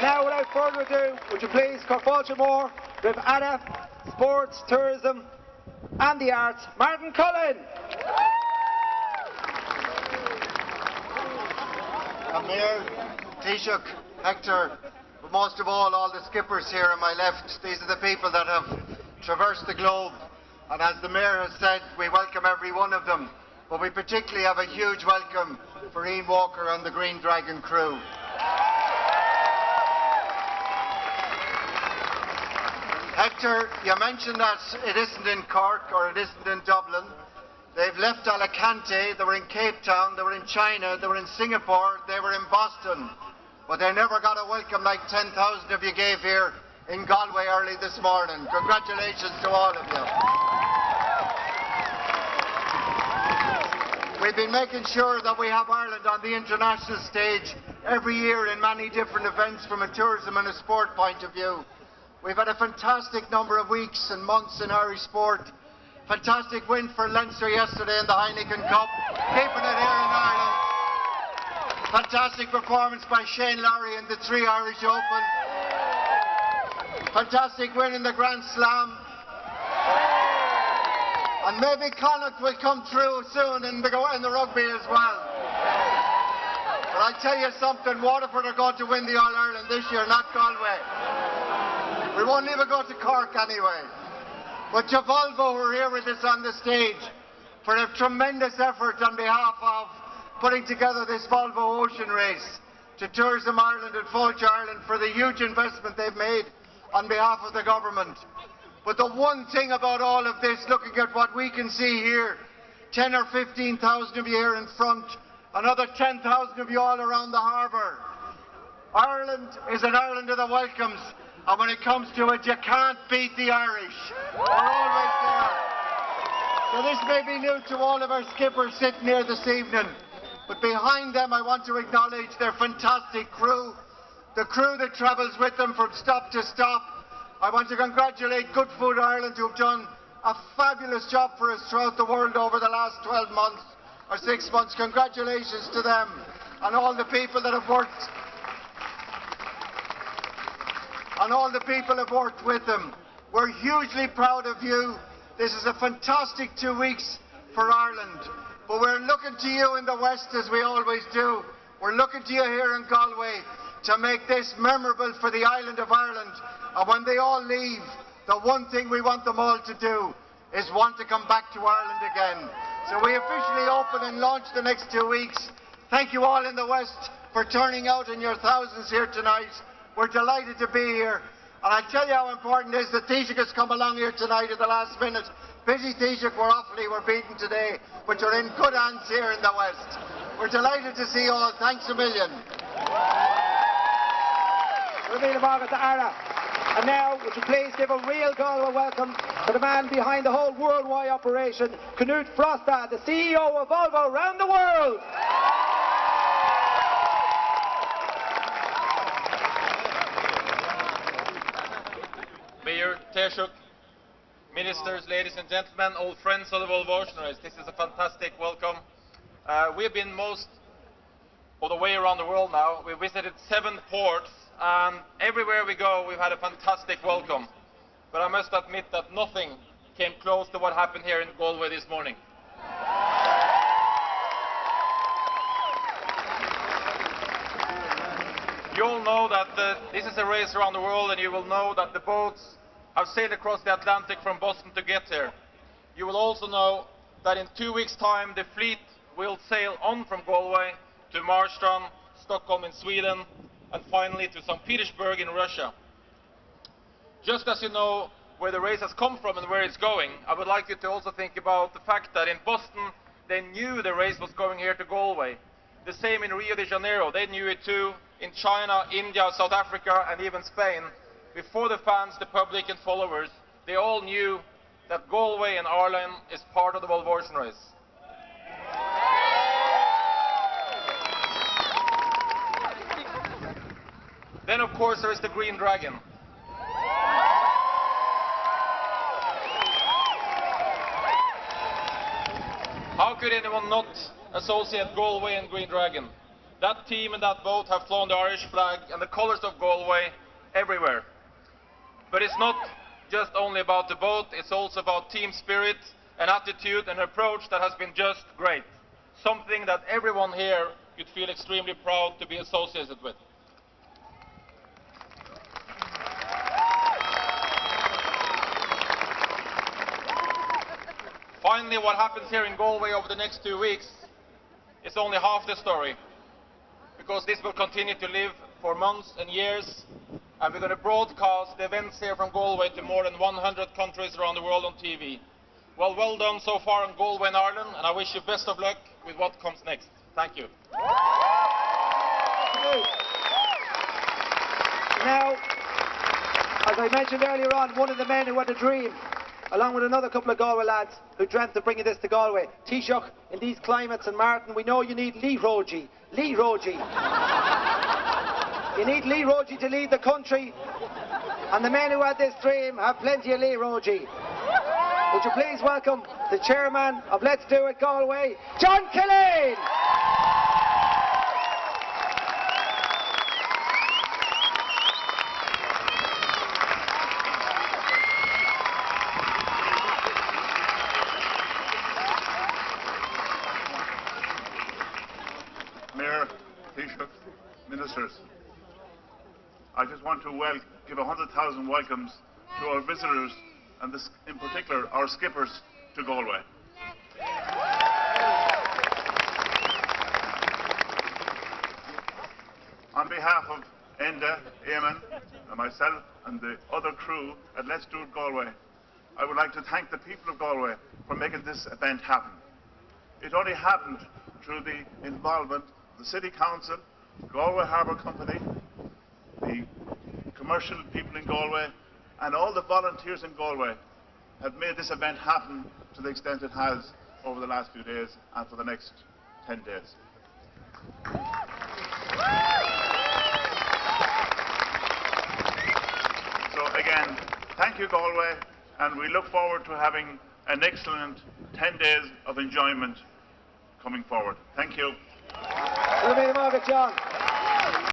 Now, without further ado, would you please call Baltimore with ADA, Sports, Tourism and the Arts, Martin Cullen. Mayor, Taoiseach, Hector, but most of all the skippers here on my left. These are the people that have traversed the globe, and as the Mayor has said, we welcome every one of them, but we particularly have a huge welcome for Ian Walker and the Green Dragon crew. Hector, you mentioned that it isn't in Cork or it isn't in Dublin. They've left Alicante, they were in Cape Town, they were in China, they were in Singapore, they were in Boston. But they never got a welcome like 10,000 of you gave here in Galway early this morning. Congratulations to all of you. We've been making sure that we have Ireland on the international stage every year in many different events from a tourism and a sport point of view. We've had a fantastic number of weeks and months in Irish sport. Fantastic win for Leinster yesterday in the Heineken Cup, keeping it here in Ireland. Fantastic performance by Shane Lowry in the 3 Irish Open. Fantastic win in the Grand Slam. And maybe Connacht will come through soon in the rugby as well. But I tell you something, Waterford are going to win the All-Ireland this year, not Galway. We won't even go to Cork anyway. But to Volvo, who are here with us on the stage, for a tremendous effort on behalf of putting together this Volvo Ocean Race, to Tourism Ireland and Fulcher Ireland for the huge investment they've made on behalf of the government. But the one thing about all of this, looking at what we can see here, 10 or 15,000 of you here in front, another 10,000 of you all around the harbour. Ireland is an Ireland of the welcomes. And when it comes to it, you can't beat the Irish. We're always there. So this may be new to all of our skippers sitting here this evening. But behind them, I want to acknowledge their fantastic crew, the crew that travels with them from stop to stop. I want to congratulate Good Food Ireland, who have done a fabulous job for us throughout the world over the last 12 months or 6 months. Congratulations to them and all the people that have worked. And all the people have worked with them. We're hugely proud of you. This is a fantastic 2 weeks for Ireland. But we're looking to you in the West, as we always do. We're looking to you here in Galway to make this memorable for the island of Ireland. And when they all leave, the one thing we want them all to do is want to come back to Ireland again. So we officially open and launch the next 2 weeks. Thank you all in the West for turning out in your thousands here tonight. We're delighted to be here. And I tell you how important it is that Taoiseach has come along here tonight at the last minute. Busy Taoiseach, we're beaten today, but you're in good hands here in the West. We're delighted to see you all. Thanks a million. And now, would you please give a real Galway welcome to the man behind the whole worldwide operation, Knut Frosta, the CEO of Volvo around the world. Mayor, Taoiseach, ministers, ladies and gentlemen, old friends of the Volvo Ocean Race, this is a fantastic welcome. We've been most of the way around the world now. We visited 7 ports, and everywhere we go we've had a fantastic welcome. But I must admit that nothing came close to what happened here in Galway this morning. You all know that this is a race around the world, and you will know that the boats have sailed across the Atlantic from Boston to get here. You will also know that in 2 weeks' time the fleet will sail on from Galway to Marstrand, Stockholm in Sweden, and finally to St. Petersburg in Russia. Just as you know where the race has come from and where it's going, I would like you to also think about the fact that in Boston they knew the race was going here to Galway. The same in Rio de Janeiro, they knew it too. In China, India, South Africa and even Spain, before the fans, the public and followers, they all knew that Galway and Ireland is part of the Volvo Ocean Race. Then of course there is the Green Dragon. How could anyone not associate Galway and Green Dragon? That team and that boat have flown the Irish flag and the colours of Galway everywhere. But it's not just only about the boat, it's also about team spirit, an attitude and approach that has been just great. Something that everyone here could feel extremely proud to be associated with. Finally, what happens here in Galway over the next 2 weeks is only half the story, because this will continue to live for months and years, and we're going to broadcast the events here from Galway to more than 100 countries around the world on TV. Well done so far in Galway and Ireland, and I wish you best of luck with what comes next. Thank you. Now, as I mentioned earlier on, one of the men who had a dream, along with another couple of Galway lads who dreamt of bringing this to Galway. Taoiseach, in these climates, and Martin, we know you need Líróidí. Líróidí. You need Líróidí to lead the country, and the men who had this dream have plenty of Líróidí. Would you please welcome the chairman of Let's Do It Galway, John Killeen! Mayor, Taoiseach, Ministers, I just want to give 100,000 welcomes to our visitors, and this, in particular, our skippers to Galway. On behalf of Enda, Eamon, and myself and the other crew at Let's Do It Galway, I would like to thank the people of Galway for making this event happen. It only happened through the involvement of the City Council, Galway Harbour Company, the commercial people in Galway, and all the volunteers in Galway have made this event happen to the extent it has over the last few days and for the next 10 days. So again, thank you Galway, and we look forward to having an excellent 10 days of enjoyment coming forward. Thank you. Well, John.